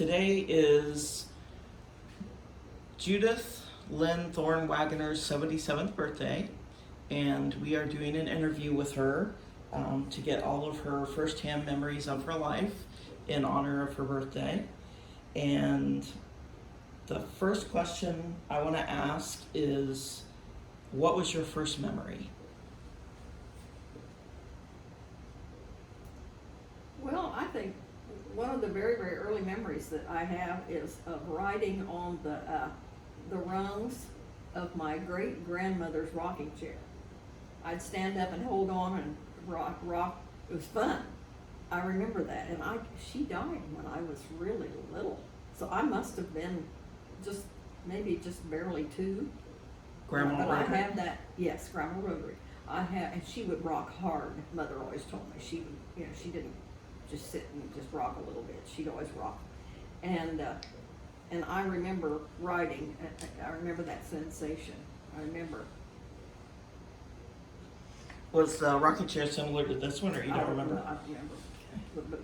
Today is Judith Lynn Thorne Wagoner's 77th birthday, and we are doing an interview with her to get all of her firsthand memories of her life in honor of her birthday. And the first question I want to ask is, what was your first memory? Well, I think one of the very, very early memories that I have is of riding on the rungs of my great-grandmother's rocking chair. I'd stand up and hold on and rock. It was fun. I remember that. And she died when I was really little. So I must have been maybe just barely 2. Grandma But Rotary? I have that, yes, Grandma Rotary. And she would rock hard. Mother always told me she would, she didn't just sit and just rock a little bit. She'd always rock. And I remember riding. I remember that sensation. I remember. Was the rocking chair similar to this one, or you don't remember? I remember. But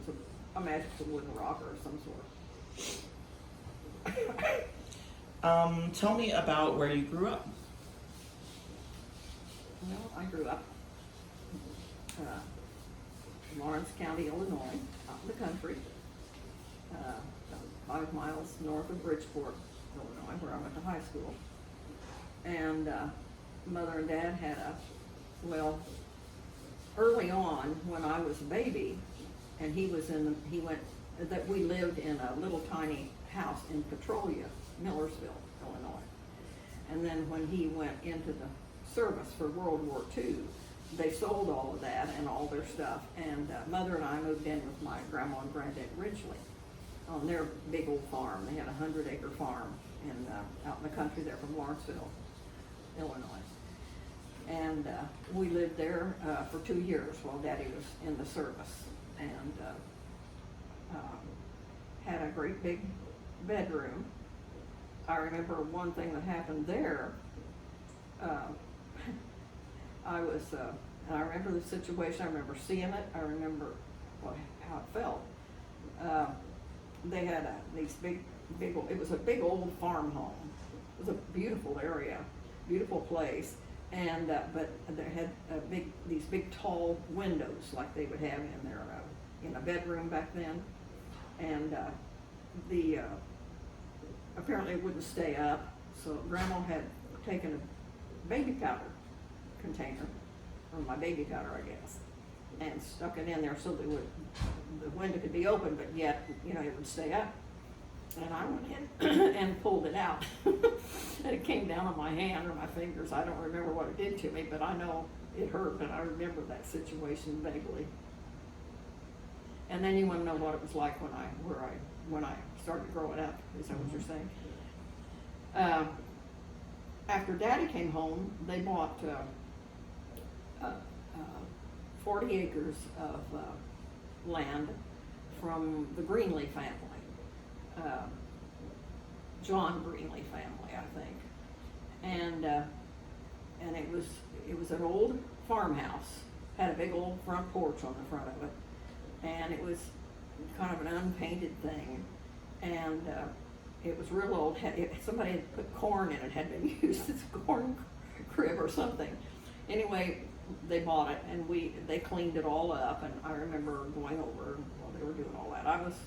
I imagine it's a wooden rocker of some sort. Tell me about where you grew up. Well, I grew up in Lawrence County, Illinois, out in the country, about 5 miles north of Bridgeport, Illinois, where I went to high school. And Mother and Dad had early on when I was a baby, and we lived in a little tiny house in Petrolia, Millersville, Illinois. And then when he went into the service for World War II, they sold all of that and all their stuff, and Mother and I moved in with my grandma and granddad Ridgely on their big old farm. They had a 100-acre farm out in the country there from Lawrenceville, Illinois. And we lived there for 2 years while Daddy was in the service, and had a great big bedroom. I remember one thing that happened there. I remember the situation. I remember seeing it. I remember how it felt. They had it was a big old farm home. It was a beautiful area, beautiful place, and but they had these big tall windows like they would have in a bedroom back then, and apparently it wouldn't stay up. So Grandma had taken a baby powder container, or my baby powder, I guess, and stuck it in there so the window could be open, but yet, it would stay up. And I went in and pulled it out. And it came down on my hand or my fingers. I don't remember what it did to me, but I know it hurt, and I remember that situation vaguely. And then you want to know what it was like when I started growing up. Is that what you're saying? After Daddy came home, they bought 40 acres of land from the Greenlee family, John Greenlee family, I think, and it was an old farmhouse, had a big old front porch on the front of it, and it was kind of an unpainted thing, and it was real old. Somebody had put corn in it, had been used as a corn crib or something. Anyway, they bought it, and they cleaned it all up, and I remember going over while they were doing all that. I was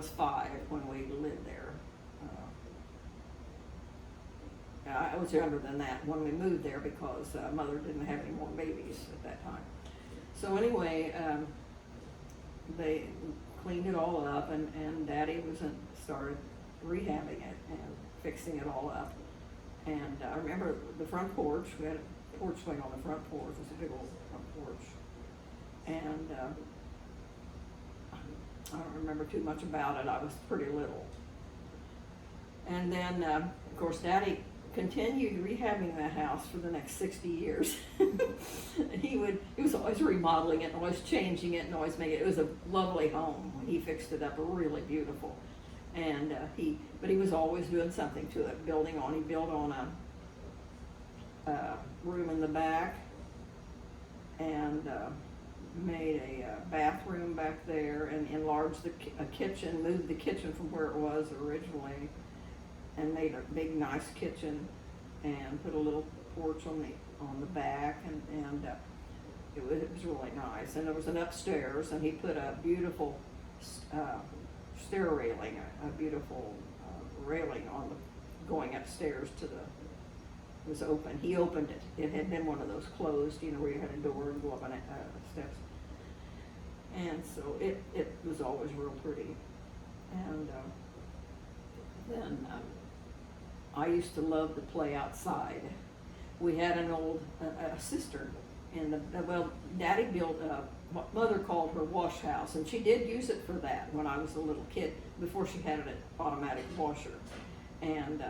5 when we lived there. I was younger than that when we moved there because Mother didn't have any more babies at that time. So anyway, they cleaned it all up, and Daddy started rehabbing it and fixing it all up. And I remember the front porch. We had a porch swing on the front porch. It was a big old front porch. And I don't remember too much about it. I was pretty little. And then, of course, Daddy continued rehabbing that house for the next 60 years. He was always remodeling it and always changing it and always making it. It was a lovely home. He fixed it up really beautiful. And but he was always doing something to it, he built on a room in the back, and made a bathroom back there and enlarged a kitchen, moved the kitchen from where it was originally, and made a big nice kitchen, and put a little porch on the back, and it was really nice. And there was an upstairs, and he put a beautiful stair railing, a beautiful railing on the going upstairs to the. It was open. He opened it. It had been one of those closed, you know, where you had a door and go up on steps. And so it was always real pretty. And then I used to love to play outside. We had an old cistern, and Daddy built what Mother called her wash house, and she did use it for that when I was a little kid, before she had an automatic washer. And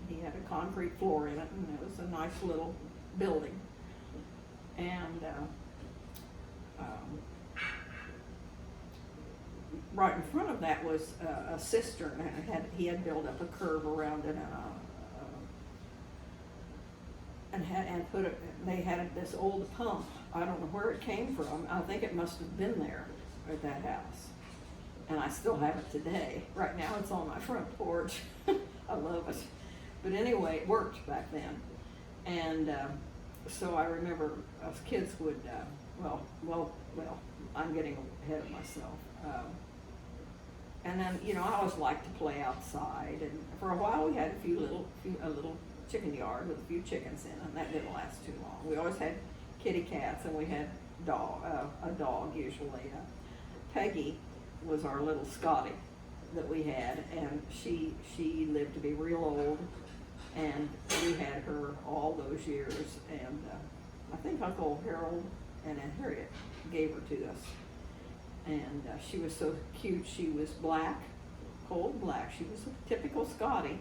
he had a concrete floor in it, and it was a nice little building. And right in front of that was a cistern, and he had built up a curve around it, they had this old pump. I don't know where it came from. I think it must have been there at that house. And I still have it today. Right now it's on my front porch. I love it. But anyway, it worked back then. And so I remember us kids would, I'm getting ahead of myself. And then, you know, I always liked to play outside. And for a while we had a little chicken yard with a few chickens in it, and that didn't last too long. We always had kitty cats, and we had a dog usually. Peggy was our little Scotty that we had, and she lived to be real old, and we had her all those years. And I think Uncle Harold and Aunt Harriet gave her to us, and she was so cute. She was black, cold black. She was a typical Scotty,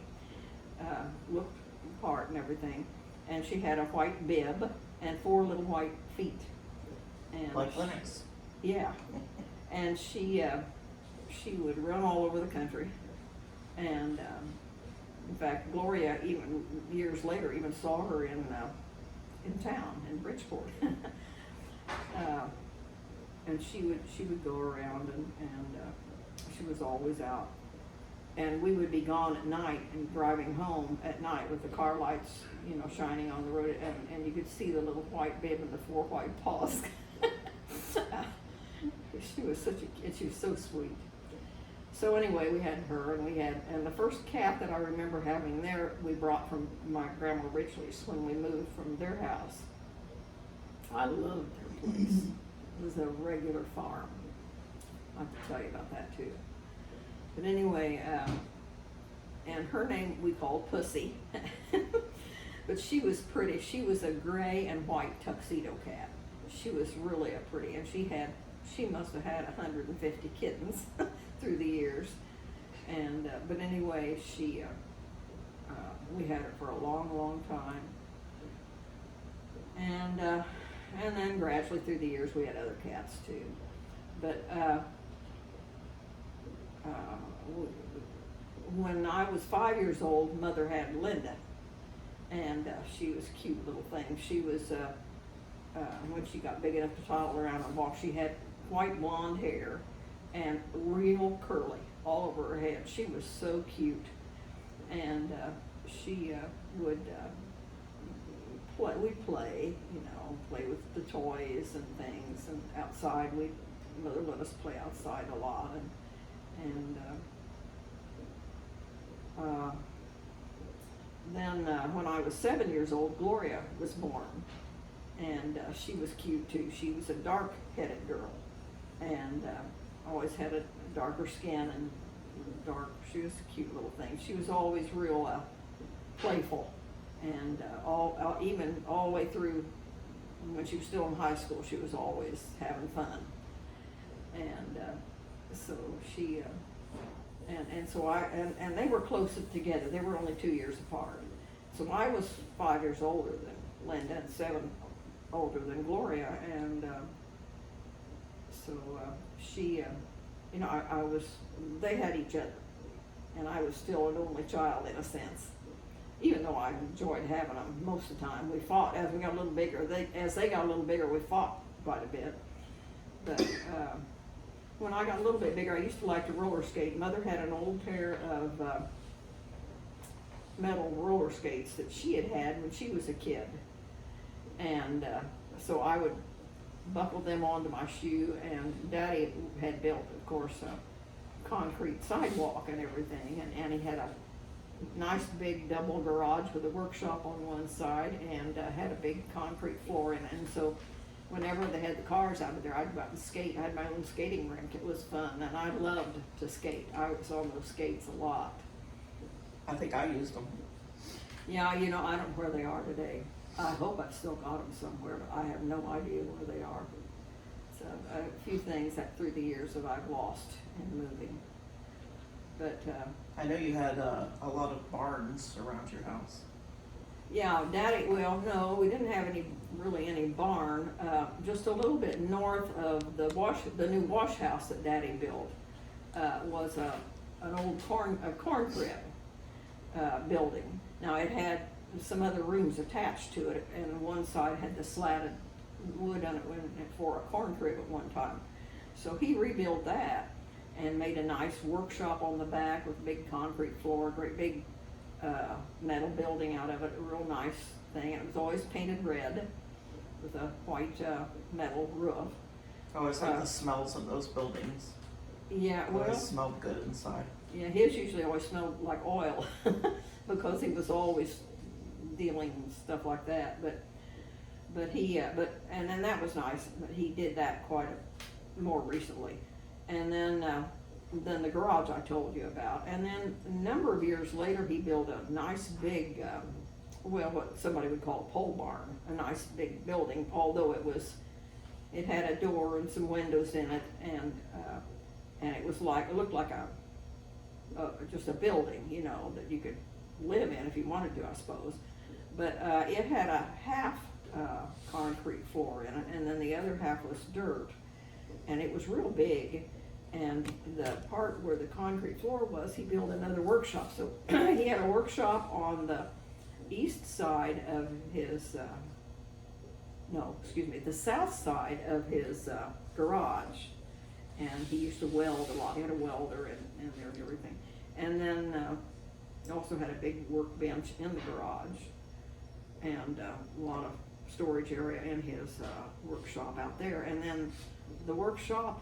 looked the part and everything, and she had a white bib and 4 little white feet. And Like Linux. Yeah, and she would run all over the country, and in fact, Gloria, even years later, even saw her in town in Bridgeport, and she would go around, and she was always out, and we would be gone at night and driving home at night with the car lights, you know, shining on the road, and you could see the little white bib and the 4 white paws. She was so sweet. So anyway, we had her, and the first cat that I remember having there, we brought from my grandma Ridgely's when we moved from their house. I loved their place. It was a regular farm. I have to tell you about that too. But anyway, and her name we called Pussy. But she was pretty. She was a gray and white tuxedo cat. She was really a pretty, and she must have had 150 kittens through the years. And but anyway, we had her for a long, long time. And then gradually through the years we had other cats too. But when I was 5 years old, Mother had Linda, and she was a cute little thing. She was when she got big enough to toddle around and walk, she had white blonde hair and real curly all over her head. She was so cute, and she would we'd play, you know, play with the toys and things, and outside Mother let us play outside a lot, and then when I was 7 years old, Gloria was born, and she was cute too. She was a dark-headed girl, and always had a darker skin and she was a cute little thing. She was always real playful, and even all the way through when she was still in high school, she was always having fun. And so she and they were close together. They were only 2 years apart. So I was 5 years older than Linda and 7 older than Gloria, and so she, you know, they had each other, and I was still an only child in a sense. Even though I enjoyed having them most of the time, we fought as we got a little bigger. As they got a little bigger, we fought quite a bit. But, when I got a little bit bigger, I used to like to roller skate. Mother had an old pair of, metal roller skates that she had when she was a kid. And, so I would buckle them onto my shoe, and Daddy had built, of course, a concrete sidewalk and everything, and he had a nice big double garage with a workshop on one side, and had a big concrete floor in it. And so whenever they had the cars out of there, I'd go out and skate. I had my own skating rink. It was fun, and I loved to skate. I was on those skates a lot. I think I used them. Yeah, you know, I don't know where they are today. I hope I've still got them somewhere, but I have no idea where they are. So a few things that through the years that I've lost in moving. But I know you had a lot of barns around your house. yeah, Daddy. Well, no, we didn't have really any barn. Just a little bit north of the new wash house that Daddy built was an old corn crib building. Now it had some other rooms attached to it, and one side had the slatted wood on it for a corn crib at one time. So he rebuilt that and made a nice workshop on the back with a big concrete floor, a great big metal building out of it, a real nice thing. And it was always painted red with a white metal roof. I always like the smells of those buildings. Yeah, It well, always smelled good inside. yeah, his usually always smelled like oil because he was always dealing with stuff like that. But then that was nice. But he did that more recently. And then the garage I told you about. And then a number of years later, he built a nice big, what somebody would call a pole barn, a nice big building, although it had a door and some windows in it, and it looked like just a building, you know, that you could live in if you wanted to, I suppose. But it had a half concrete floor in it, and then the other half was dirt, and it was real big. And the part where the concrete floor was, he built another workshop. So he had a workshop on the east side of his, the south side of his garage. And he used to weld a lot. He had a welder in there and everything. And then he also had a big workbench in the garage, and a lot of storage area in his workshop out there. And then the workshop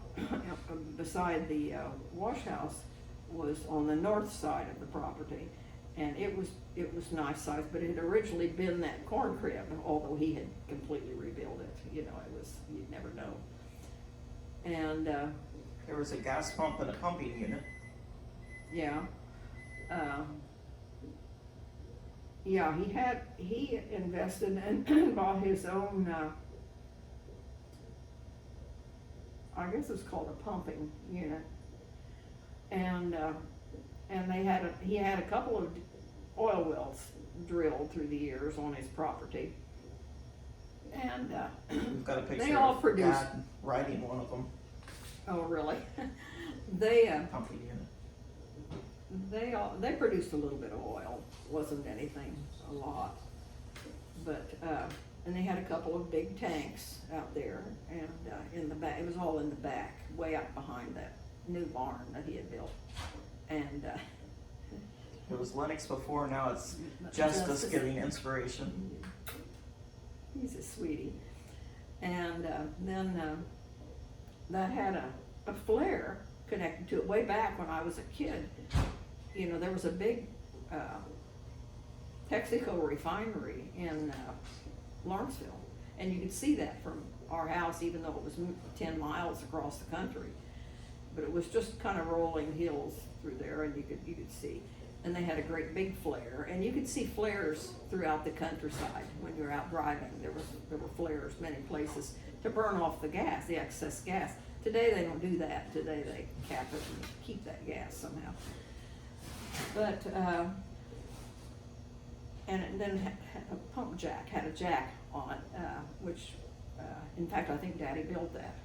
beside the wash house was on the north side of the property, and it was nice size, but it had originally been that corn crib, although he had completely rebuilt it. You know, you'd never know. And There was a gas pump and a pumping unit. yeah, he invested and bought his own. I guess it's called a pumping unit, and he had a couple of oil wells drilled through the years on his property, and We've got a picture they all of produce. Dad riding one of them. Oh, really? They Pumping unit. they produced a little bit of oil. Wasn't anything a lot, but and they had a couple of big tanks out there, and in the back, it was all in the back, way out behind that new barn that he had built. And It was Lennox before, now it's Justice giving inspiration. He's a sweetie. And then that had a flare connected to it way back when I was a kid. You know, there was a big Texaco refinery in Lawrenceville, and you could see that from our house, even though it was 10 miles across the country. But it was just kind of rolling hills through there, and you could see. And they had a great big flare, and you could see flares throughout the countryside when you were out driving. There were flares many places to burn off the gas, the excess gas. Today they don't do that. Today they cap it and keep that gas somehow. But and then a pump jack had a jack on it, which in fact I think Daddy built that,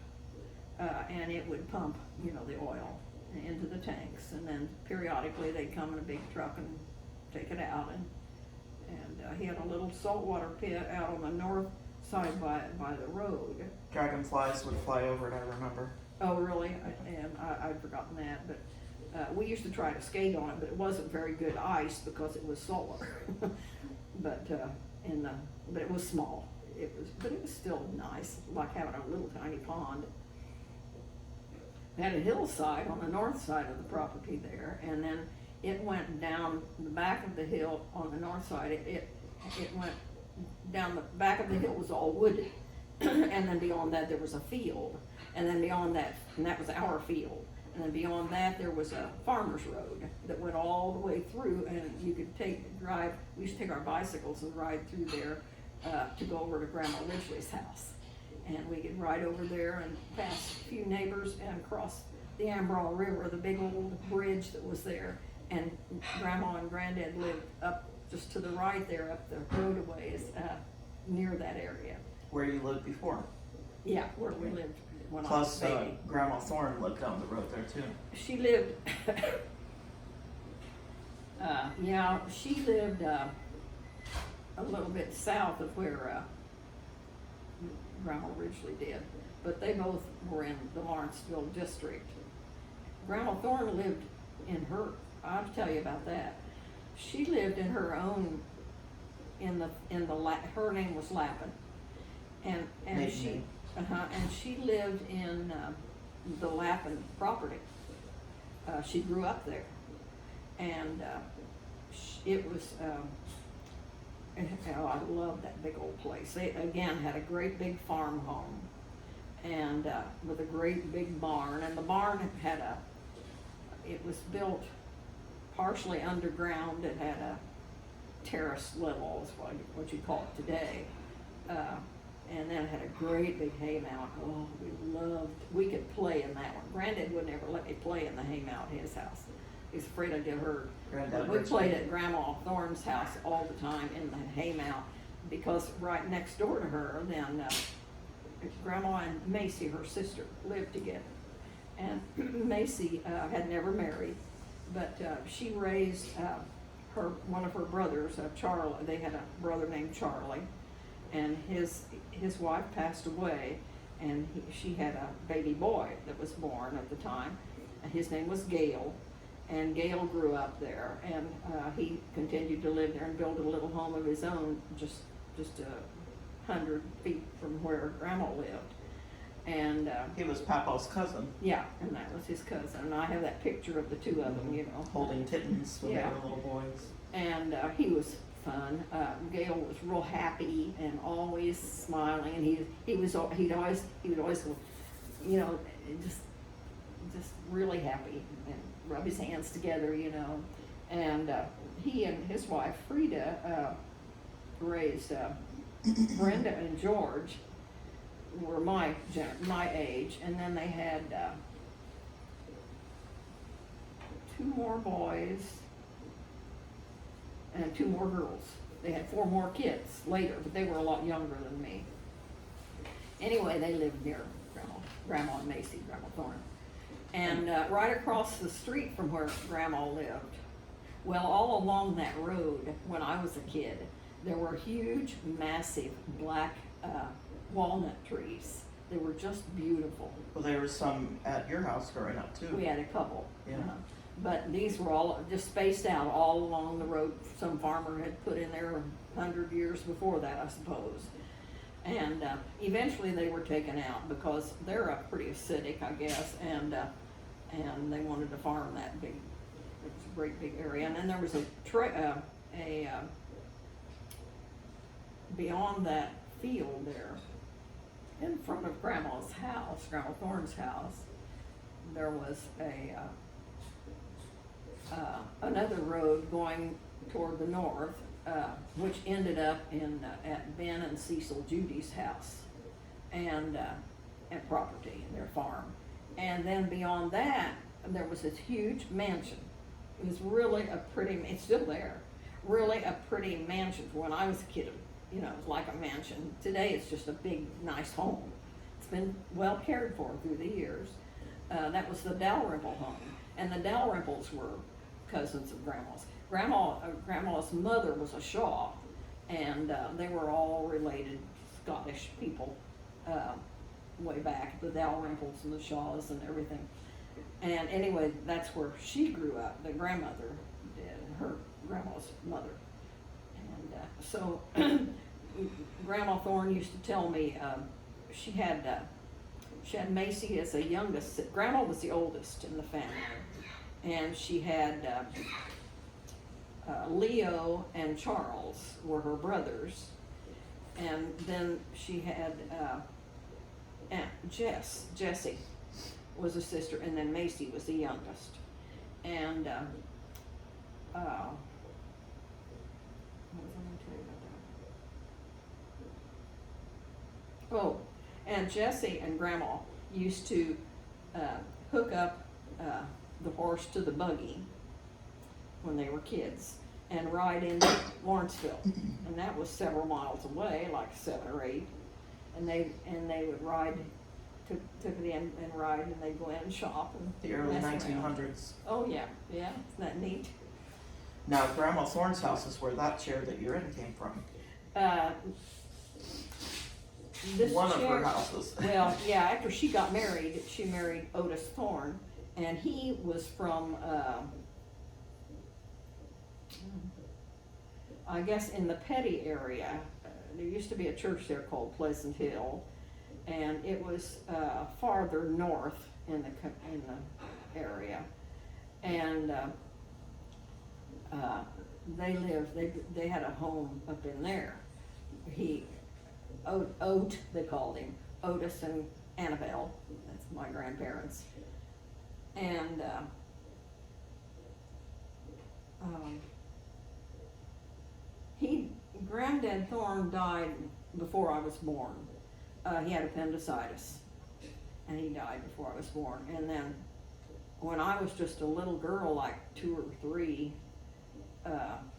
and it would pump, you know, the oil into the tanks, and then periodically they'd come in a big truck and take it out, and he had a little saltwater pit out on the north outside by the road. Dragonflies would fly over it, I remember. Oh, really? I'd forgotten that, but we used to try to skate on it, but it wasn't very good ice because it was solar. but but it was small. But it was still nice, like having a little tiny pond. They had a hillside on the north side of the property there, and then it went down the back of the hill on the north side. It went down the back of the hill was all wooded, and then beyond that there was a field, and then beyond that, and that was our field, and then beyond that there was a farmer's road that went all the way through, and you could drive. We used to take our bicycles and ride through there to go over to Grandma Ridgely's house. And we could ride over there and pass a few neighbors and cross the Ambrol River, the big old bridge that was there. And Grandma and Granddad lived up just to the right there, up the road a ways, near that area. Where you lived before? Yeah, where we lived when Plus, I was a baby. Grandma Thorne lived down the road there too. She lived, she lived a little bit south of where Grandma Ridgely did, but they both were in the Lawrenceville district. Grandma Thorne lived in her, I'll tell you about that. She lived in her own, her name was Lappin. And she lived in the Lappin property. She grew up there. And it was, I love that big old place. They, again, had a great big farm home and with a great big barn. And the barn it was built partially underground. It had a terrace level, is what you call it today. And then it had a great big haymow. Oh, we could play in that one. Granddad wouldn't ever let me play in the haymow at his house. He was afraid I'd get hurt. We played at Grandma Thorne's house all the time in the haymow because right next door to her, then Grandma and Macy, her sister, lived together. And Macy had never married, but she raised one of her brothers, Charlie. They had a brother named Charlie, and his wife passed away, and she had a baby boy that was born at the time. His name was Gale. And Gale grew up there, and he continued to live there and build a little home of his own, just 100 feet from where Grandma lived. And he was Papa's cousin. Yeah, and that was his cousin. And I have that picture of the two of them, holding kittens when they were little boys. And he was fun. Gale was real happy and always smiling, and he would always go, just really happy and rub his hands together, and he and his wife Frida raised Brenda and George, were my age, and then they had 2 more boys and 2 more girls. They had 4 more kids later, but they were a lot younger than me. Anyway, they lived near Grandma and Macy, Grandma Thorne. And right across the street from where Grandma lived, well, all along that road, when I was a kid, there were huge, massive black walnut trees. They were just beautiful. Well, there were some at your house growing up too. We had a couple. Yeah. But these were all just spaced out all along the road. Some farmer had put in there 100 years before that, I suppose. And eventually they were taken out because they're pretty acidic, I guess, and they wanted to farm that big, it was a great big area. And then there was beyond that field there, in front of Grandma's house, Grandma Thorne's house, there was another road going toward the north, which ended up at Ben and Cecil Judy's house and property, their farm. And then beyond that, there was this huge mansion. It was really it's still there, really a pretty mansion. When I was a kid, it was like a mansion. Today it's just a big, nice home. It's been well cared for through the years. That was the Dalrymple home. And the Dalrymples were cousins of Grandma's. Grandma's mother was a Shaw, and they were all related Scottish people, way back, the Dalrymples and the Shaws and everything. And anyway, that's where she grew up, the grandmother did, her grandma's mother. And so Grandma Thorne used to tell me she had Macy as the youngest. Grandma was the oldest in the family, and she had Leo and Charles were her brothers, and then she had Aunt Jessie was a sister, and then Macy was the youngest. And what was I going to tell you about that? Oh, and Jessie and Grandma used to hook up the horse to the buggy when they were kids and ride into Lawrenceville, and that was several miles away, like 7 or 8. And they would ride, took it in and ride, and they'd go in and shop and The early mess 1900s. around. Oh yeah, isn't that neat? Now, Grandma Thorne's house is where that chair that you're in came from. This One of chair, her houses. well, yeah, after she got married, she married Otis Thorne, and he was from, I guess in the Petty area. There used to be a church there called Pleasant Hill, and it was farther north in the area. And they had a home up in there. Oat, they called him, Otis and Annabelle, that's my grandparents. And Granddad Thorne died before I was born. He had appendicitis, and he died before I was born. And then when I was just a little girl, like 2 or 3,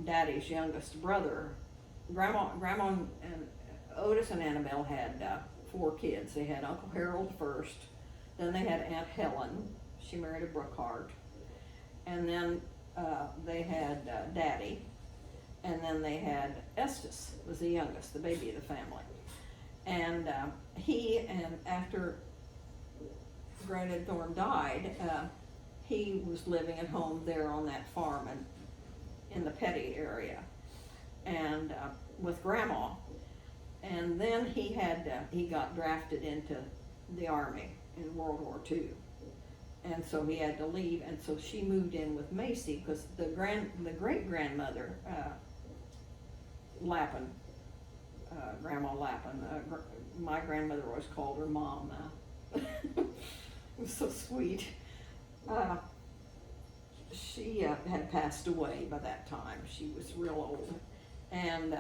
Daddy's youngest brother, Grandma and Otis and Annabelle had 4 kids. They had Uncle Harold first, then they had Aunt Helen. She married a Brookhart, and then they had Daddy, and then they had Estes, was the youngest, the baby of the family. And after Granddad Thorne died, he was living at home there on that farm in the Petty area, and with Grandma. And then he got drafted into the Army in World War II. And so he had to leave, and so she moved in with Macy, because the great-grandmother, Lappin, Grandma Lappin, my grandmother always called her Mom. It was so sweet. She had passed away by that time. She was real old. And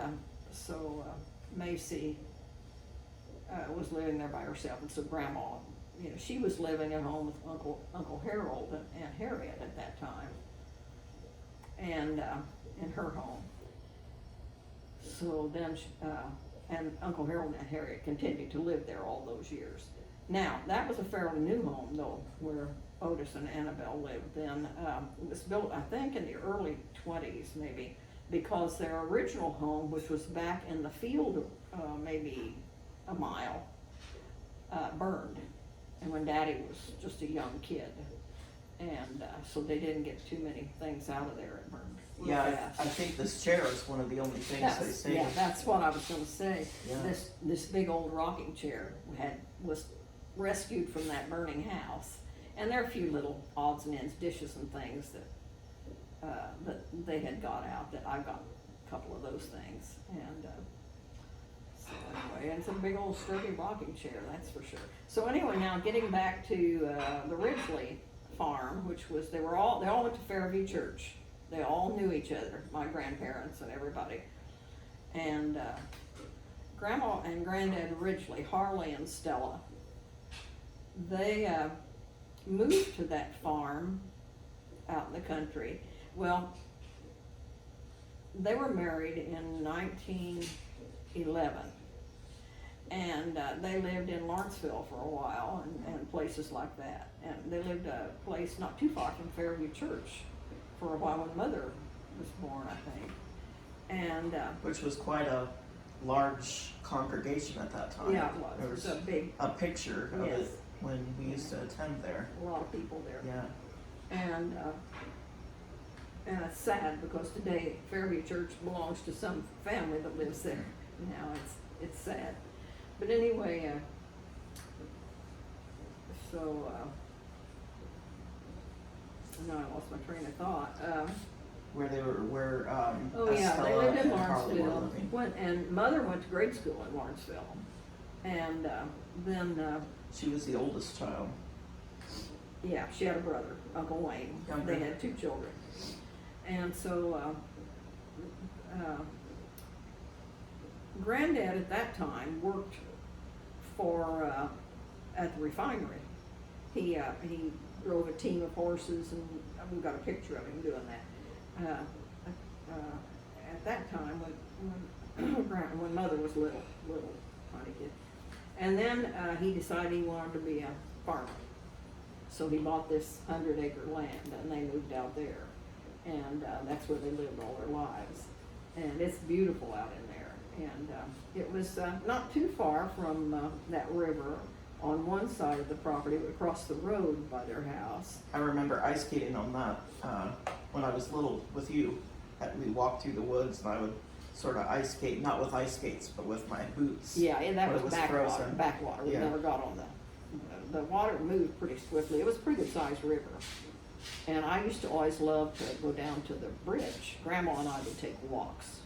so Macy was living there by herself, and so Grandma, she was living at home with Uncle Harold and Aunt Harriet at that time, and in her home. So then, and Uncle Harold and Aunt Harriet continued to live there all those years. Now, that was a fairly new home, though, where Otis and Annabelle lived then. It was built, I think, in the early 20s, maybe, because their original home, which was back in the field, maybe a mile, burned. And when Daddy was just a young kid. And so they didn't get too many things out of there. It burned real fast. I think this chair is one of the only things they say. Yeah, that's what I was going to say. Yeah. This big old rocking chair was rescued from that burning house. And there are a few little odds and ends, dishes and things that they had got out, that I got a couple of those things. And so anyway, and it's a big old sturdy rocking chair, that's for sure. So anyway, now getting back to the Ridgely farm, which was, they all went to Fairview Church. They all knew each other, my grandparents and everybody. And Grandma and Granddad Ridgely, Harley and Stella, they moved to that farm out in the country. Well, they were married in 1911, and they lived in Lawrenceville for a while and places like that. And they lived a place not too far from Fairview Church for a while when Mother was born, I think. And Which was quite a large congregation at that time. Yeah, it was. There It was was a big, a picture of Yes. it when we used to attend there. a lot of people there. Yeah. And it's sad because today Fairview Church belongs to some family that lives there. Now it's sad. But anyway, now I lost my train of thought. Where Oh yeah, they Estella lived in and Harley were Lawrenceville. living. And Mother went to grade school in Lawrenceville. And then, She was the oldest child. yeah, she had a brother, Uncle Wayne. Younger. They had 2 children. And so, Granddad at that time worked for, at the refinery. He drove a team of horses, and we've got a picture of him doing that. At that time, when Mother was little tiny kid. And then, he decided he wanted to be a farmer. So he bought this 100-acre land, and they moved out there. And, that's where they lived all their lives. And it's beautiful out in there. And, it was, not too far from, that river. On one side of the property, would cross the road by their house. I remember ice skating on that when I was little with you. We walked through the woods and I would sort of ice skate, not with ice skates, but with my boots. Yeah, and that When was it was backwater. frozen. Backwater. We Yeah. never got on the water moved pretty swiftly. It was a pretty good sized river. And I used to always love to go down to the bridge. Grandma and I would take walks.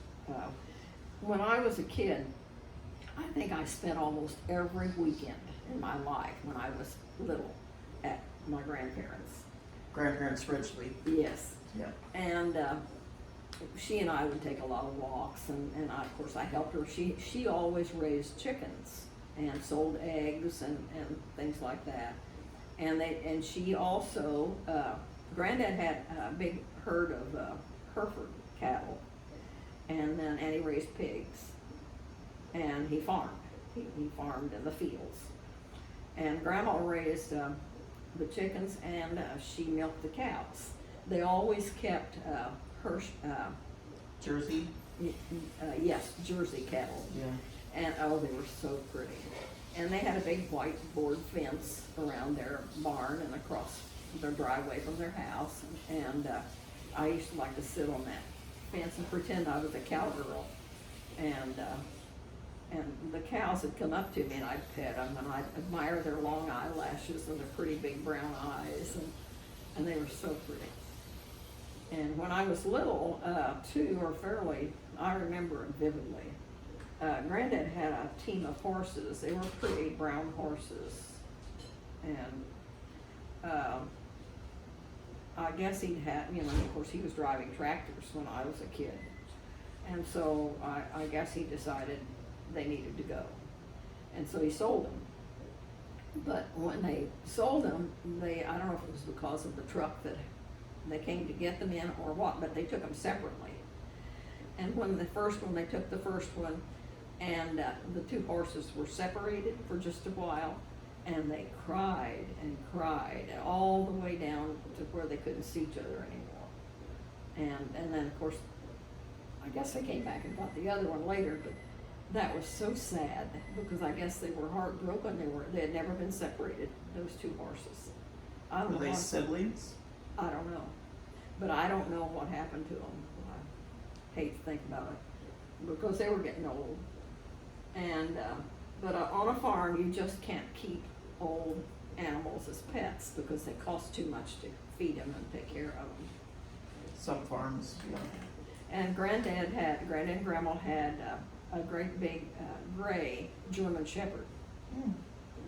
When I was a kid, I think I spent almost every weekend in my life when I was little at my grandparents'. Grandparents Ridgely. Yes. Yeah. And she and I would take a lot of walks, and of course I helped her. She always raised chickens and sold eggs and things like that. And she also, Granddad had a big herd of Hereford cattle, and he raised pigs, and he farmed. He farmed in the fields. And Grandma raised the chickens, and she milked the cows. They always kept Jersey. yes, Jersey cattle. Yeah. And they were so pretty. And they had a big white board fence around their barn and across their driveway from their house. And I used to like to sit on that fence and pretend I was a cowgirl. And the cows would come up to me, and I'd pet them, and I'd admire their long eyelashes and their pretty big brown eyes, and they were so pretty. And when I was little, too, I remember it vividly. Granddad had a team of horses. They were pretty brown horses. And I guess he'd had, of course he was driving tractors when I was a kid. And so I guess he decided they needed to go. And so he sold them. But when they sold them, I don't know if it was because of the truck that they came to get them in or what, but they took them separately. And when they took the first one, and the 2 horses were separated for just a while, and they cried and cried all the way down to where they couldn't see each other anymore. And then of course, I guess they came back and got the other one later, but that was so sad because I guess they were heartbroken. They had never been separated, those 2 horses. I don't Were know. they siblings? I don't know. But I don't know what happened to them. I hate to think about it because they were getting old. And, but on a farm, you just can't keep old animals as pets because they cost too much to feed them and take care of them. Some farms, yeah. And Granddad and Grandma had a great big gray German Shepherd,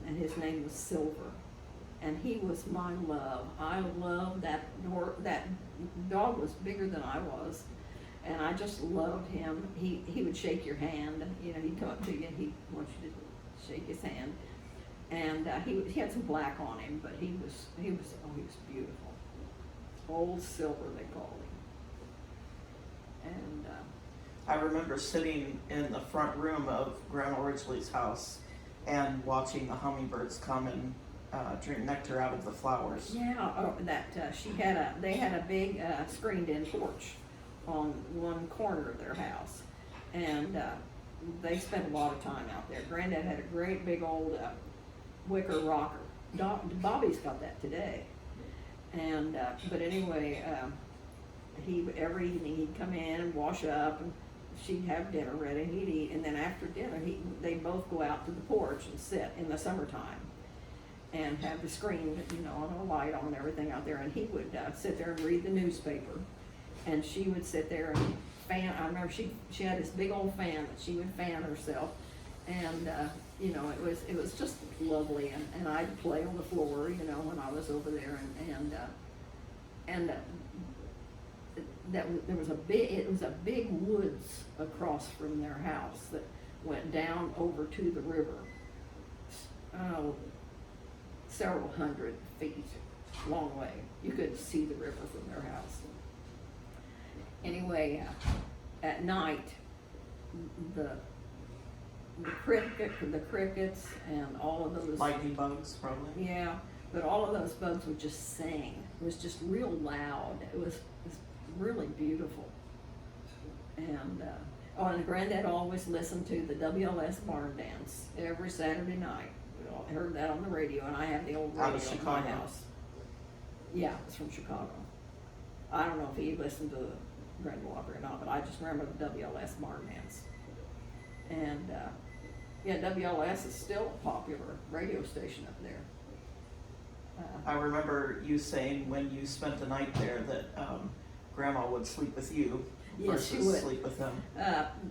and his name was Silver, and he was my love. I loved that dog was bigger than I was, and I just loved him. He would shake your hand, he'd come up to you and he'd want you to shake his hand, and he had some black on him, but he was beautiful. Old Silver, they called him. And I remember sitting in the front room of Grandma Ridgely's house and watching the hummingbirds come and drink nectar out of the flowers. yeah, they had a big screened-in porch on one corner of their house, and they spent a lot of time out there. Granddad had a great big old wicker rocker. Bobby's got that today. And but anyway, every evening he'd come in and wash up, and she'd have dinner ready, and he'd eat, and then after dinner they'd both go out to the porch and sit in the summertime and have the screen, you know, and a light on and everything out there, and he would sit there and read the newspaper, and she would sit there and fan. I remember she had this big old fan that she would fan herself, and you know, it was just lovely, and I'd play on the floor, you know, when I was over there, there was a big woods across from their house that went down over to the river. Several hundred feet, long way. You could see the river from their house. Anyway, at night, the crickets and all of those lightning bugs, probably. Yeah, but all of those bugs would just sing. It was just real loud. It was really beautiful. And and Granddad always listened to the WLS barn dance every Saturday night. We all heard that on the radio, and I have the old radio Out of in Chicago. my house. Yeah, it's from Chicago. I don't know if he listened to the Granville Opry or not, but I just remember the WLS barn dance. And yeah, WLS is still a popular radio station up there. I remember you saying when you spent the night there that Grandma would sleep with you Yes, she versus would. sleep with them.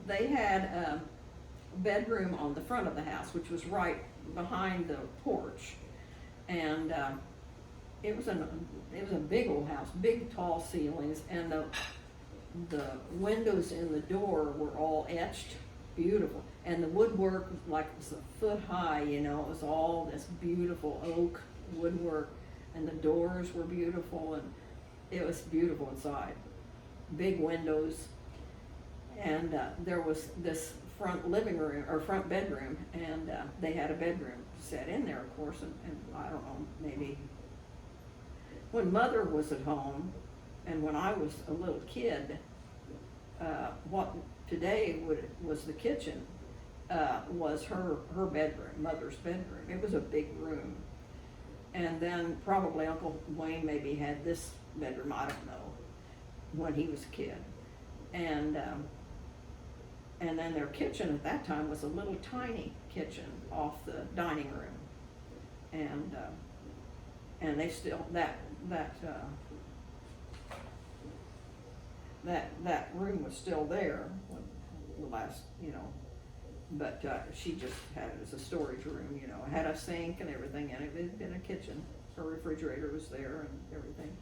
They had a bedroom on the front of the house, which was right behind the porch, and it was a big old house, big tall ceilings, and the windows in the door were all etched, beautiful, and the woodwork was a foot high, you know. It was all this beautiful oak woodwork, and the doors were beautiful, and it was beautiful inside. Big windows, and there was this front living room or front bedroom, and they had a bedroom set in there, of course, and I don't know, maybe when Mother was at home and when I was a little kid, what today was the kitchen was her bedroom, Mother's bedroom. It was a big room, and then probably Uncle Wayne maybe had this bedroom, I don't know, when he was a kid, and then their kitchen at that time was a little tiny kitchen off the dining room, and they still that room was still there when the last, you know, but she just had it as a storage room, you know. It had a sink and everything in it. It had been a kitchen. Her refrigerator was there and everything.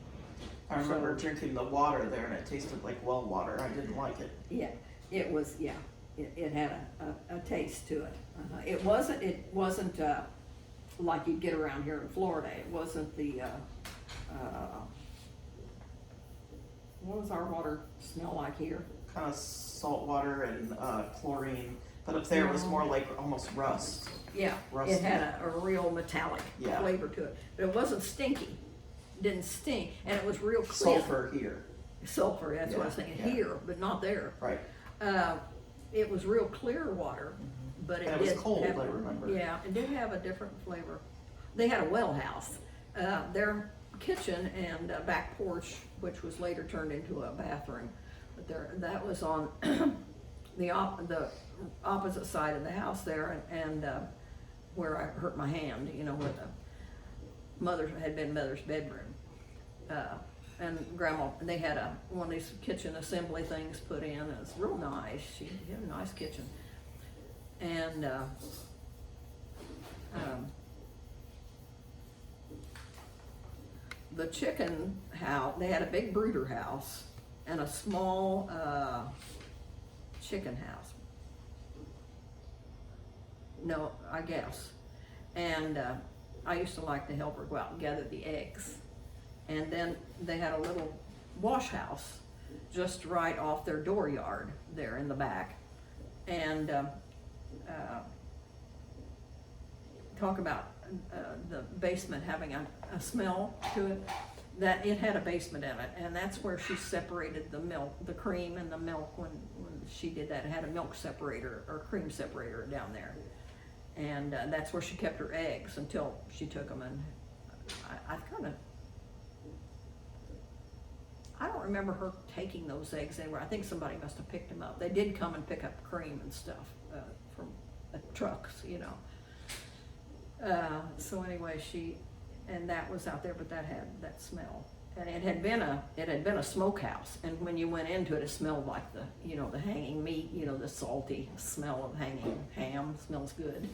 I remember drinking the water there, and it tasted like well water. I didn't like it. Yeah, it was. Yeah, it had a taste to it. It wasn't like you'd get around here in Florida. It wasn't the what does our water smell like here? Kind of salt water and chlorine, but up there it was more like almost rust. Yeah, Rusty. it had a real metallic flavor to it, but it wasn't stinky. It didn't stink, and it was real clear. Sulfur here. Sulfur, that's what I was thinking. Yeah. Here, but not there. Right. It was real clear water, but And it was cold, I remember. Yeah, it did have a different flavor. They had a well house. Their kitchen and back porch, which was later turned into a bathroom, but that was on the opposite side of the house there, and where I hurt my hand, you know, where had been Mother's bedroom. And Grandma, they had one of these kitchen assembly things put in. It was real nice. She had a nice kitchen. And the chicken house, they had a big brooder house and a small chicken house. No, I guess. And I used to like to help her go out and gather the eggs. And then they had a little wash house just right off their dooryard there in the back. And talk about the basement having a smell to it. that it had a basement in it, and that's where she separated the milk, the cream and the milk when she did that. It had a milk separator or cream separator down there. And that's where she kept her eggs until she took them. And I don't remember her taking those eggs anywhere. I think somebody must have picked them up. They did come and pick up cream and stuff from trucks, you know. So anyway, and that was out there, but that had that smell. And it had been a smokehouse, and when you went into it, it smelled like the hanging meat, the salty smell of hanging ham smells good.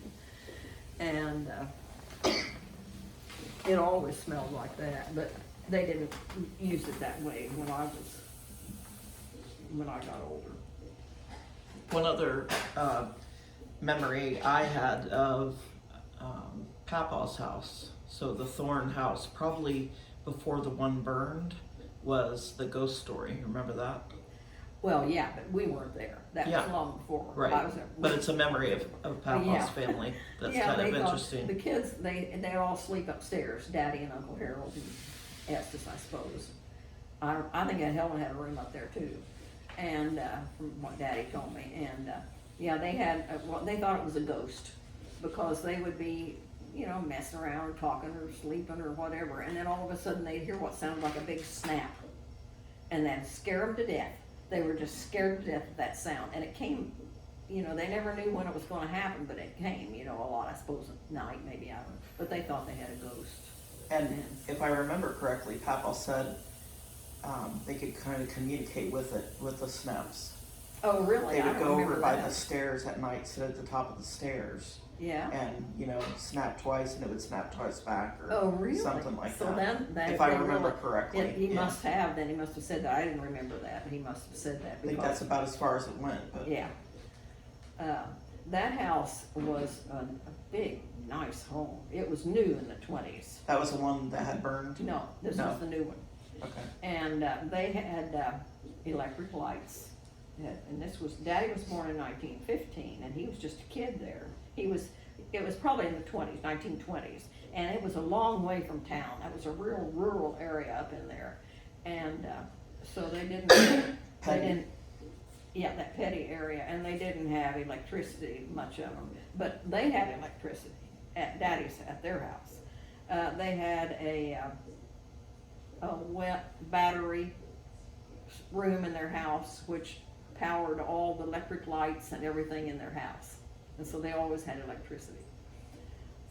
And it always smelled like that, but they didn't use it that way when I got older. One other memory I had of Papa's house, so the Thorne house, probably before the one burned, was the ghost story. Remember that? Well, yeah, but we weren't there. That was long before right. I was there. But it's a memory of Papa's family. That's kind of interesting. The kids, they all sleep upstairs, Daddy and Uncle Harold and Estes, I suppose. I think Helen had a room up there too, and from what Daddy told me. And they had, they thought it was a ghost because they would be, messing around or talking or sleeping or whatever, and then all of a sudden they'd hear what sounded like a big snap, and that'd scare them to death. They were just scared to death of that sound, and it came, they never knew when it was going to happen, but it came, a lot, I suppose, at night, maybe, I don't know, but they thought they had a ghost. And if I remember correctly, Papa said they could kind of communicate with it, with the snaps. Oh, really? They would go over by the stairs at night, sit at the top of the stairs. Yeah. And, snap twice, and it would snap twice back, or really? something like so that. Then if I remember correctly. He must have said that. I didn't remember that. He must have said that. I think that's about as far as it went. But. Yeah. That house was a big, nice home. It was new in the 20s. That was the one that had burned? No, this was the new one. Okay. And they had electric lights. And Daddy was born in 1915, and he was just a kid there. It was probably in the 1920s, and it was a long way from town. That was a real rural area up in there, and so they didn't, that petty area, and they didn't have electricity, much of them, but they had electricity at their house. They had a wet battery room in their house, which powered all the electric lights and everything in their house. And so they always had electricity.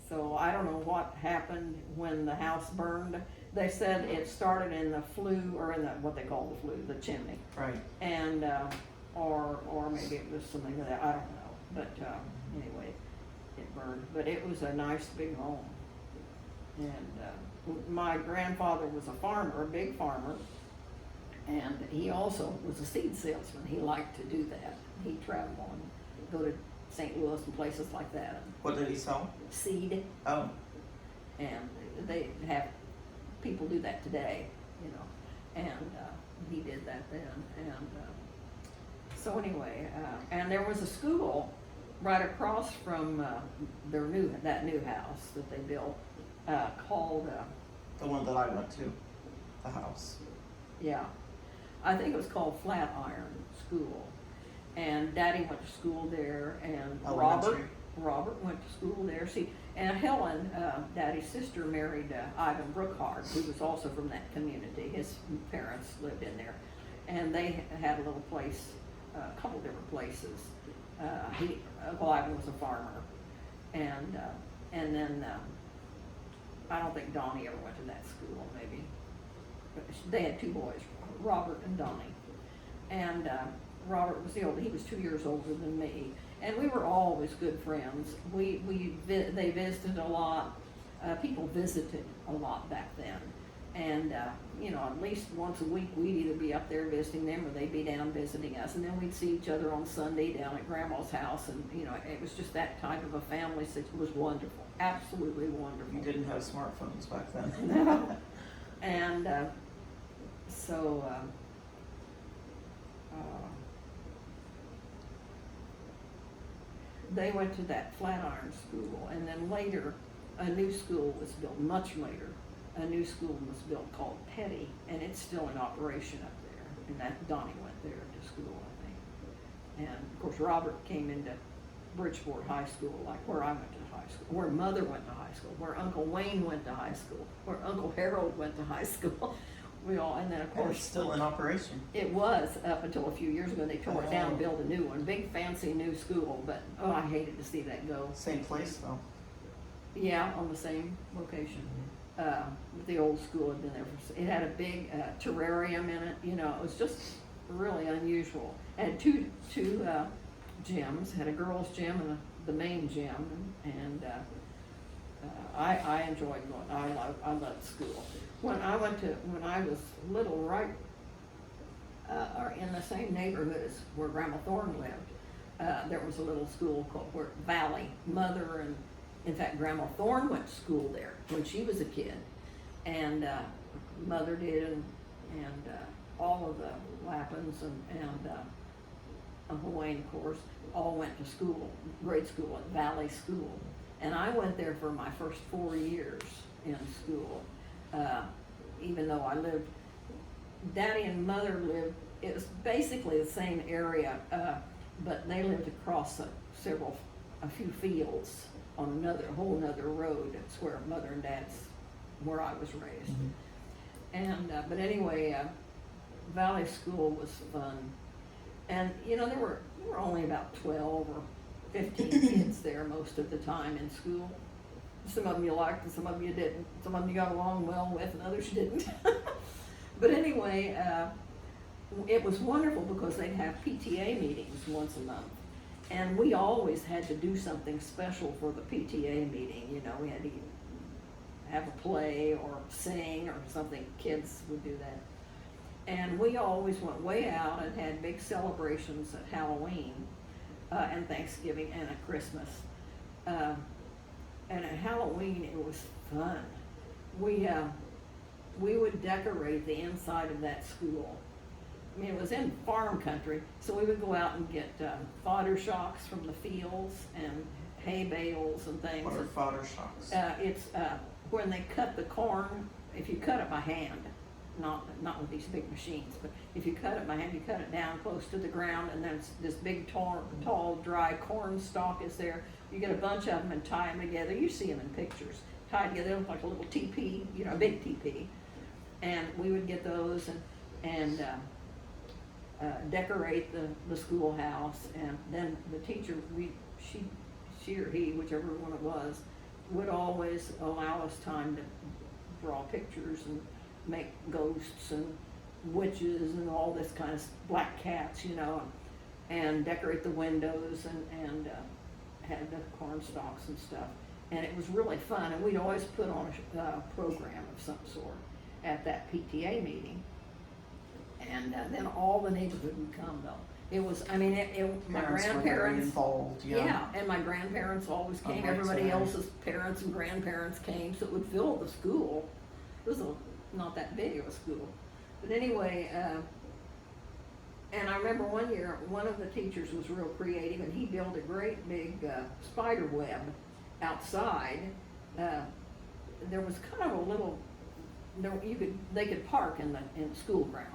So I don't know what happened when the house burned. They said it started in the flue, or in what they call the flue, the chimney. Right. And, or maybe it was something like that, I don't know. But anyway, it burned. But it was a nice big home. And my grandfather was a farmer, a big farmer. And he also was a seed salesman. He liked to do that. He'd travel and go to St. Louis and places like that. What did he sell? Seed. Oh. And they have people do that today, and he did that then. And so anyway, and there was a school right across from that new house that they built called the one that I went to, the house. Yeah, I think it was called Flatiron School. And Daddy went to school there, and Robert went to school there. See, and Helen, Daddy's sister, married Ivan Brookhart, who was also from that community. His parents lived in there, and they had a little place, a couple different places. Ivan was a farmer, and then I don't think Donnie ever went to that school. Maybe, but they had two boys, Robert and Donnie, and. Robert was he was 2 years older than me, and we were always good friends. They visited a lot. People visited a lot back then, and at least once a week we'd either be up there visiting them or they'd be down visiting us, and then we'd see each other on Sunday down at Grandma's house, and it was just that type of a family. So it was wonderful, absolutely wonderful. You didn't have smartphones back then. No, and so. They went to that Flatiron School, and then later a new school was built much later, a new school was built called Petty, and it's still in operation up there. And that Donnie went there to school, I think. And of course, Robert came into Bridgeport High School, like where I went to high school, where Mother went to high school, where Uncle Wayne went to high school, where Uncle Harold went to high school. We all, and then of And course it's still in operation. it was up until a few years ago. They tore it down and Oh. built a new one, big fancy new school. But oh, I hated to see that go. Same place though. Yeah, on the same location. But the old school had been there for, it had a big terrarium in it, you know, it was just really unusual. It had two gyms, had a girls' gym and the main gym, and I enjoyed going, I loved school. When I was little, right, or in the same neighborhood as where Grandma Thorne lived, there was a little school called Valley. Mother and, in fact, Grandma Thorne went to school there when she was a kid, and Mother did, and all of the Lappins and Uncle Wayne, of course, all went to school, grade school at Valley School. And I went there for my first 4 years in school, even though I lived, Daddy and Mother lived, it was basically the same area, but they lived across a few fields on a whole nother road. That's where Mother and Dad's, where I was raised. Mm-hmm. And, but anyway, Valley School was fun. And, you know, there were only about 12 or 15 kids there most of the time in school. Some of them you liked and some of them you didn't. Some of them you got along well with and others you didn't. But anyway, it was wonderful because they'd have PTA meetings once a month. And we always had to do something special for the PTA meeting. You know, we had to have a play or sing or something. Kids would do that. And we always went way out and had big celebrations at Halloween and Thanksgiving and at Christmas. And at Halloween, it was fun. We would decorate the inside of that school. I mean, it was in farm country, so we would go out and get fodder shocks from the fields and hay bales and things. What are fodder shocks? It's when they cut the corn, if you cut it by hand, not with these big machines, but if you cut it by hand, you cut it down close to the ground, and then this big tall dry corn stalk is there. You get a bunch of them and tie them together. You see them in pictures. Tied together, they look like a little teepee, you know, a big teepee. And we would get those and decorate the schoolhouse, and then the teacher, she or he, whichever one it was, would always allow us time to draw pictures and make ghosts and witches and all this kind of black cats, you know, and decorate the windows and had the corn stalks and stuff. And it was really fun, and we'd always put on a program of some sort at that PTA meeting. And then all the neighborhood would come though. It was, I mean, my Parents were very grandparents, involved, yeah, and my grandparents always came. Unlike Everybody today. else's parents and grandparents came, so it would fill the school. It was not that big of a school. But anyway, and I remember one year, one of the teachers was real creative, and he built a great big spider web outside. There was kind of a little, they could park in the school ground.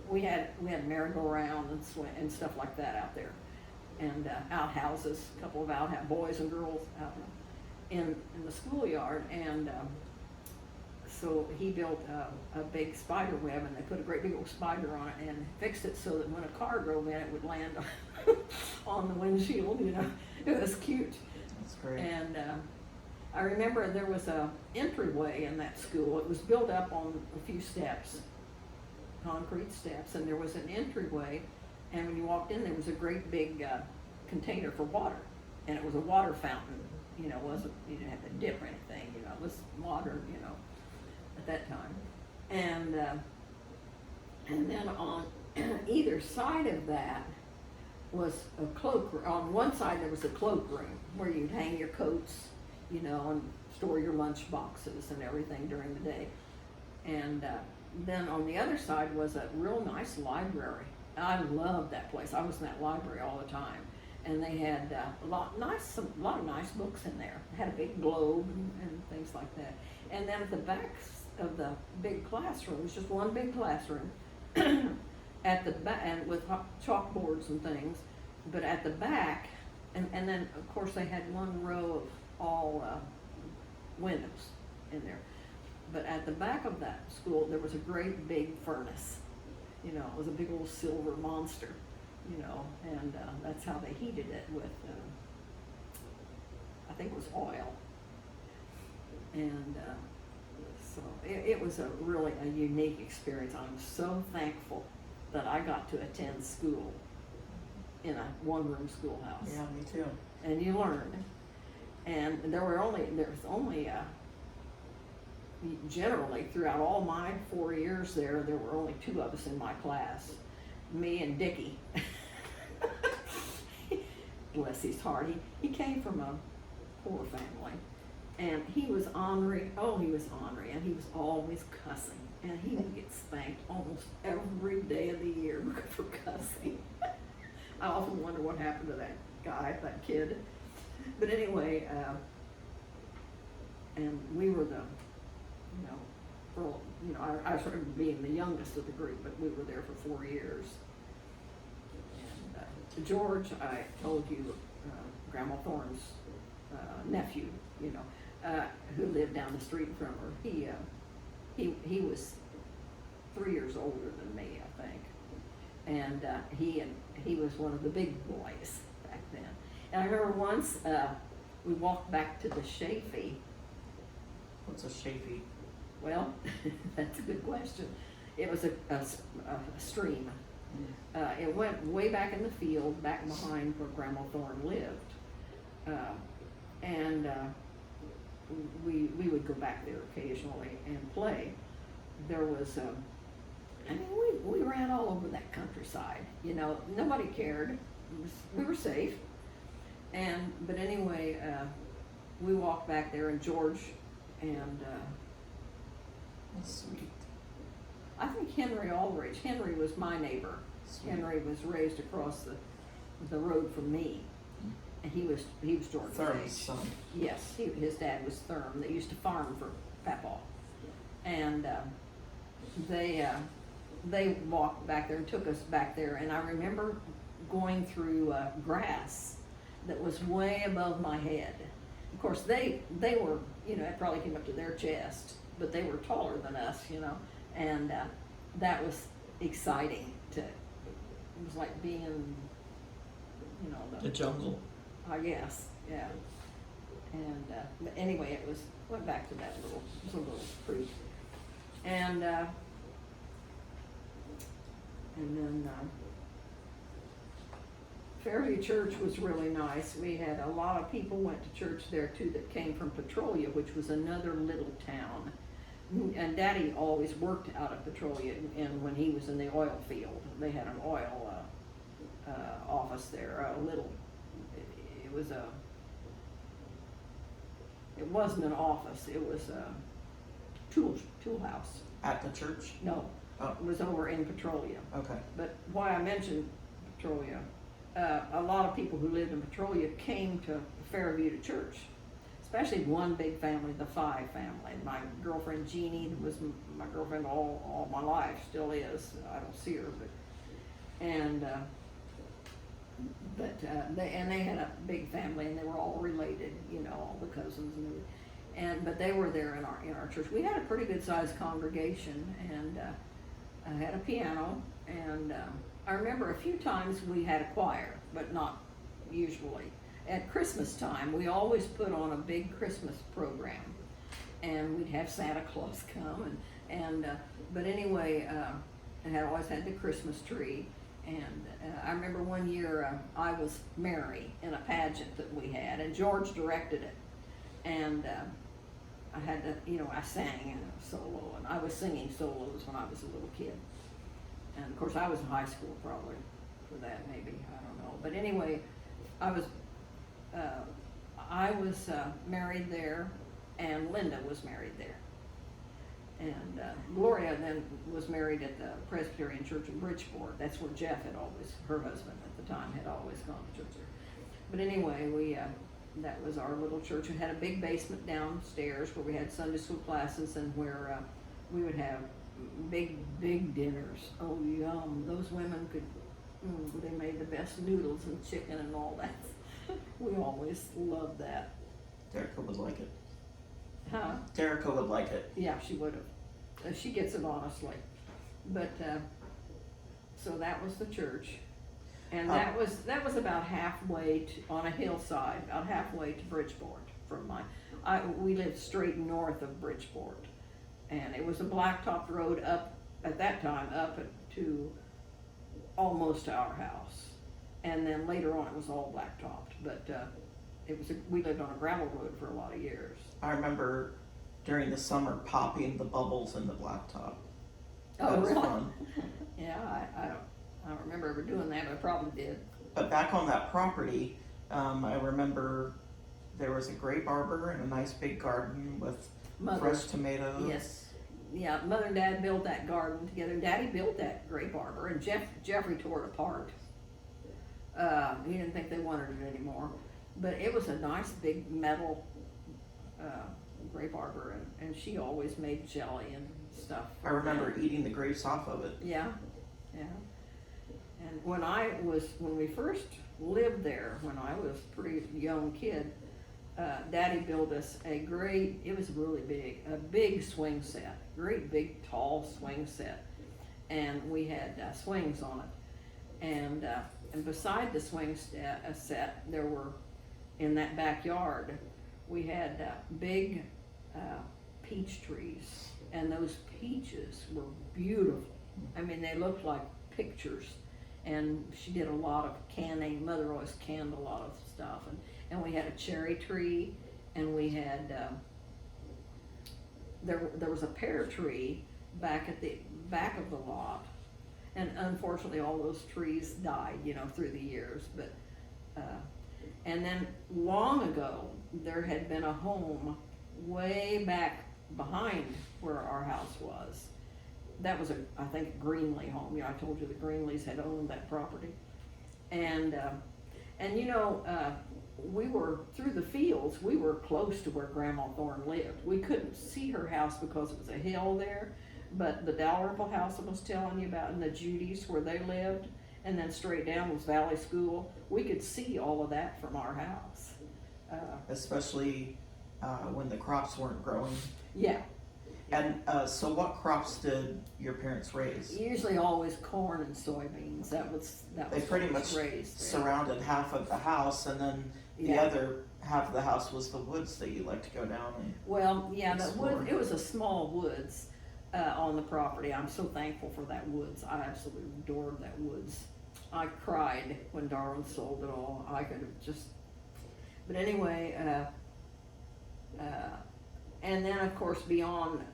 We had merry-go-round and stuff like that out there, and outhouses, a couple of outhouses, boys and girls out in the schoolyard, and so he built a big spider web, and they put a great big old spider on it and fixed it so that when a car drove in, it would land on the windshield. You know, it was cute. That's great. And I remember there was a entryway in that school. It was built up on a few steps, concrete steps, and there was an entryway, and when you walked in there was a great big container for water, and it was a water fountain. You know, you didn't have to dip or anything, you know, it was modern, you know, at that time. And then on either side of that was a cloak. On one side there was a cloakroom where you'd hang your coats, you know, and store your lunch boxes and everything during the day. And then on the other side was a real nice library. I loved that place. I was in that library all the time. And they had a lot of nice books in there. It had a big globe and things like that. And then at the back of the big classrooms, just one big classroom, at the back, and with chalkboards and things, but at the back, and then of course they had one row of all windows in there. But at the back of that school, there was a great big furnace. You know, it was a big old silver monster, you know, and that's how they heated it with, I think it was oil. And so it was really a unique experience. I'm so thankful that I got to attend school in a one-room schoolhouse. Yeah, me too. And you learned. And there was only generally throughout all my 4 years there were only 2 of us in my class, me and Dickie. Bless his heart. He came from a poor family, and he was ornery. Oh, he was ornery, and he was always cussing, and he would get spanked almost every day of the year for cussing. I often wonder what happened to that guy, that kid. But anyway, and we were the, I started being the youngest of the group, but we were there for 4 years. And George, I told you, Grandma Thorne's nephew, who lived down the street from her, he was 3 years older than me, I think. And he was one of the big boys back then. And I remember once we walked back to the Chafee. What's a Chafee? Well, that's a good question. It was a stream. It went way back in the field, back behind where Grandma Thorne lived. And we would go back there occasionally and play. There was, we ran all over that countryside. Nobody cared. We were safe. But anyway, we walked back there, and George and That's sweet. I think Henry Aldridge. Henry was my neighbor. Sweet. Henry was raised across the road from me, and he was George's Thurman's age. son. Yes, his dad was Thurm. They used to farm for Papaw, and they walked back there and took us back there. And I remember going through grass that was way above my head. Of course, they were, it probably came up to their chest, but they were taller than us, and that was exciting it was like being in, The jungle. I guess, yeah. And, but anyway, went back to that it was a little creek. And then, Fairview Church was really nice. We had a lot of people went to church there too that came from Petrolia, which was another little town. And Daddy always worked out of Petrolia, and when he was in the oil field, they had an oil office there. It wasn't an office. It was a tool house. At the church? No, Oh. it was over in Petrolia. Okay. But why I mentioned Petrolia, a lot of people who lived in Petrolia came to Fairview to church, especially one big family, the Five family. My girlfriend Jeannie, who was my girlfriend all my life, still is. I don't see her, they had a big family, and they were all related, all the cousins and everything. But they were there in our church. We had a pretty good sized congregation, and I had a piano, and I remember a few times we had a choir, but not usually. At Christmas time, we always put on a big Christmas program, and we'd have Santa Claus come, but anyway, I had always had the Christmas tree, and I remember one year I was Mary in a pageant that we had, and George directed it, and I had to, I sang in a solo, and I was singing solos when I was a little kid. And of course, I was in high school probably for that, maybe, I don't know. But anyway, I was married there, and Linda was married there. And Gloria then was married at the Presbyterian Church in Bridgeport. That's where Jeff her husband at the time, had always gone to church there. But anyway, that was our little church. We had a big basement downstairs where we had Sunday school classes, and where we would have big dinners. Oh, yum. Those women could, they made the best noodles and chicken and all that. We always loved that. Derica would like it. Huh? Derica would like it. Yeah, she would have. She gets it honestly. But, so that was the church. And that was about halfway on a hillside, about halfway to Bridgeport from we lived straight north of Bridgeport. And it was a blacktop road up, at that time, up to almost to our house. And then later on it was all blacktopped, but we lived on a gravel road for a lot of years. I remember during the summer popping the bubbles in the blacktop. Oh, That was really? fun. Yeah, I don't remember ever doing that, but I probably did. But back on that property, I remember there was a grape arbor and a nice big garden with fresh tomatoes. Yes. Yeah, Mother and Dad built that garden together. Daddy built that grape arbor, and Jeffrey tore it apart. He didn't think they wanted it anymore. But it was a nice big metal grape arbor, and she always made jelly and stuff. I remember eating the grapes off of it. Yeah, yeah. And when we first lived there, when I was a pretty young kid, Daddy built us it was really big, a big swing set, great big tall swing set. And we had swings on it. And beside the swing set, there were, in that backyard, we had big peach trees. And those peaches were beautiful. I mean, they looked like pictures. And she did a lot of canning. Mother always canned a lot of stuff. And we had a cherry tree, and we had, there was a pear tree back at the back of the lot. And unfortunately, all those trees died, through the years. But, and then long ago, there had been a home way back behind where our house was. That was I think a Greenlee home. I told you the Greenleys had owned that property. And we were through the fields. We were close to where Grandma Thorne lived. We couldn't see her house because it was a hill there, but the Dalrymple house I was telling you about, and the Judys where they lived, and then straight down was Valley School. We could see all of that from our house. Especially when the crops weren't growing. Yeah. And so what crops did your parents raise? Usually always corn and soybeans. That was They pretty much raised. surrounded half of the house, and then the other half of the house was the woods that you like to go down and Well, yeah, explore. it was a small woods on the property. I'm so thankful for that woods. I absolutely adored that woods. I cried when Darwin sold it all. I could have just, but anyway, and then of course beyond,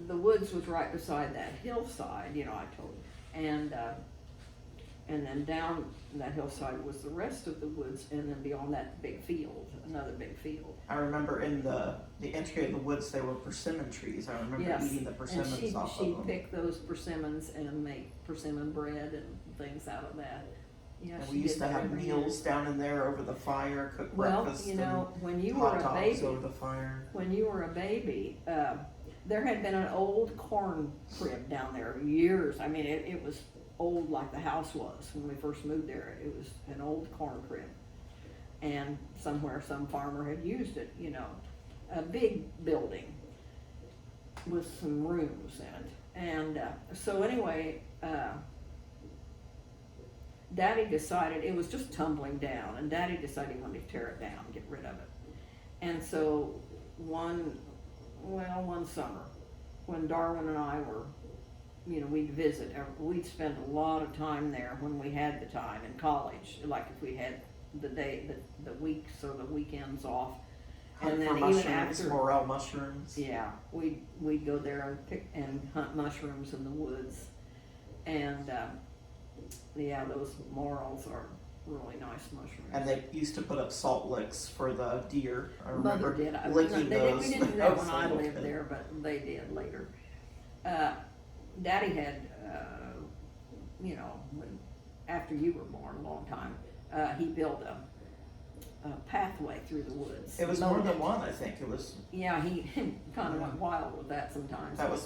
the woods was right beside that hillside, I told you, and then down that hillside was the rest of the woods, and then beyond that big field, another big field. I remember in the entry of the woods there were persimmon trees. I remember eating the persimmons off of them. And she'd pick those persimmons and make persimmon bread and things out of that. Yeah, And we used to have meals down in there over the fire, cook Well, breakfast when you and were hot a dogs baby, over the fire. there had been an old corn crib down there years. I mean, it was old like the house was when we first moved there. It was an old corn crib. And somewhere some farmer had used it, a big building with some rooms in it. And so anyway, Daddy decided, it was just tumbling down, and Daddy decided he wanted to tear it down, get rid of it. And so one summer, when Darwin and I were, we'd visit, we'd spend a lot of time there when we had the time in college, like if we had the weeks or the weekends off. Hunt And then for even mushrooms, after, morel mushrooms. yeah, we'd go there and pick and hunt mushrooms in the woods. And, those morels are really nice mushrooms. And they used to put up salt licks for the deer. I remember Mother did. licking those. We didn't do that when Those I little lived kids. there, but they did later. Daddy had, after you were born, a long time, he built a pathway through the woods. It was more than one, I think. It was. Yeah, he kind of went wild with that sometimes. That was